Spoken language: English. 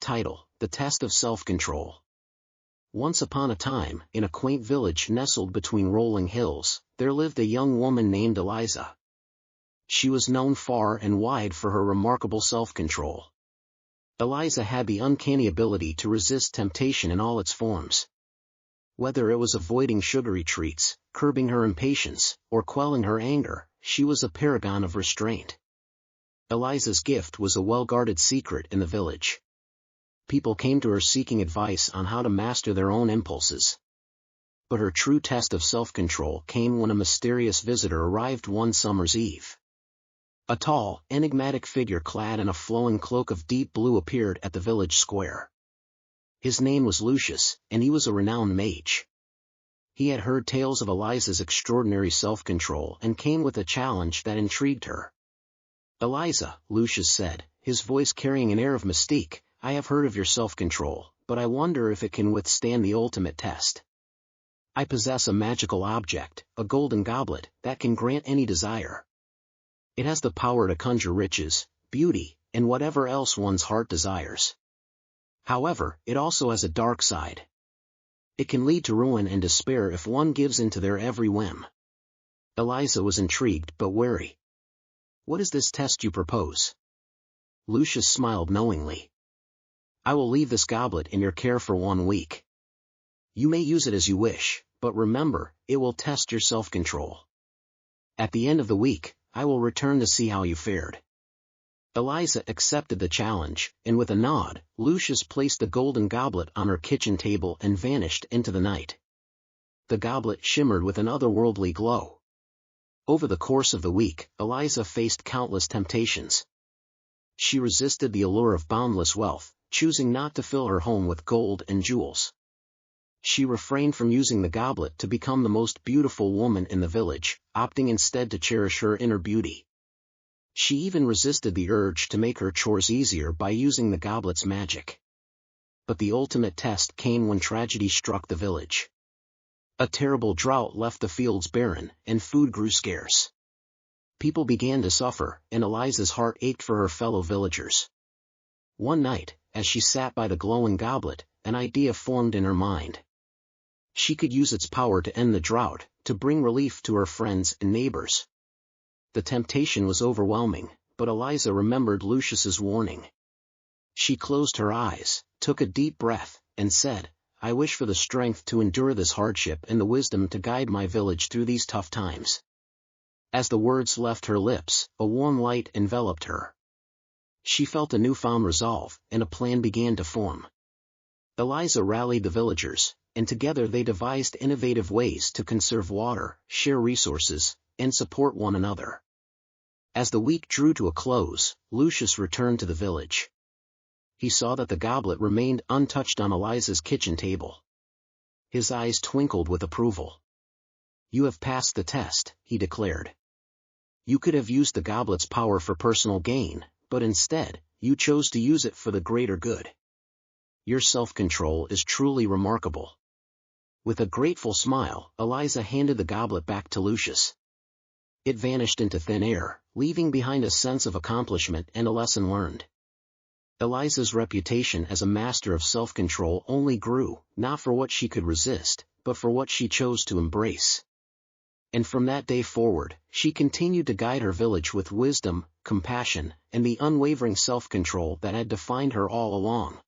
title, The Test of Self-Control. Once upon a time, in a quaint village nestled between rolling hills, there lived a young woman named Eliza. She was known far and wide for her remarkable self-control. Eliza had the uncanny ability to resist temptation in all its forms. Whether it was avoiding sugary treats, curbing her impatience, or quelling her anger, she was a paragon of restraint. Eliza's gift was a well-guarded secret in the village. People came to her seeking advice on how to master their own impulses. But her true test of self-control came when a mysterious visitor arrived one summer's eve. A tall, enigmatic figure clad in a flowing cloak of deep blue appeared at the village square. His name was Lucius, and he was a renowned mage. He had heard tales of Eliza's extraordinary self-control and came with a challenge that intrigued her. "Eliza," Lucius said, his voice carrying an air of mystique, "I have heard of your self-control, but I wonder if it can withstand the ultimate test. I possess a magical object, a golden goblet, that can grant any desire. It has the power to conjure riches, beauty, and whatever else one's heart desires. However, it also has a dark side. It can lead to ruin and despair if one gives in to their every whim." Eliza was intrigued but wary. "What is this test you propose?" Lucius smiled knowingly. "I will leave this goblet in your care for 1 week. You may use it as you wish, but remember, it will test your self-control. At the end of the week, I will return to see how you fared." Eliza accepted the challenge, and with a nod, Lucius placed the golden goblet on her kitchen table and vanished into the night. The goblet shimmered with an otherworldly glow. Over the course of the week, Eliza faced countless temptations. She resisted the allure of boundless wealth, choosing not to fill her home with gold and jewels. She refrained from using the goblet to become the most beautiful woman in the village, opting instead to cherish her inner beauty. She even resisted the urge to make her chores easier by using the goblet's magic. But the ultimate test came when tragedy struck the village. A terrible drought left the fields barren, and food grew scarce. People began to suffer, and Eliza's heart ached for her fellow villagers. One night, as she sat by the glowing goblet, an idea formed in her mind. She could use its power to end the drought, to bring relief to her friends and neighbors. The temptation was overwhelming, but Eliza remembered Lucius's warning. She closed her eyes, took a deep breath, and said, "I wish for the strength to endure this hardship and the wisdom to guide my village through these tough times." As the words left her lips, a warm light enveloped her. She felt a newfound resolve, and a plan began to form. Eliza rallied the villagers, and together they devised innovative ways to conserve water, share resources, and support one another. As the week drew to a close, Lucius returned to the village. He saw that the goblet remained untouched on Eliza's kitchen table. His eyes twinkled with approval. "You have passed the test," he declared. "You could have used the goblet's power for personal gain, but instead, you chose to use it for the greater good. Your self-control is truly remarkable." With a grateful smile, Eliza handed the goblet back to Lucius. It vanished into thin air, leaving behind a sense of accomplishment and a lesson learned. Eliza's reputation as a master of self-control only grew, not for what she could resist, but for what she chose to embrace. And from that day forward, she continued to guide her village with wisdom, compassion, and the unwavering self-control that had defined her all along.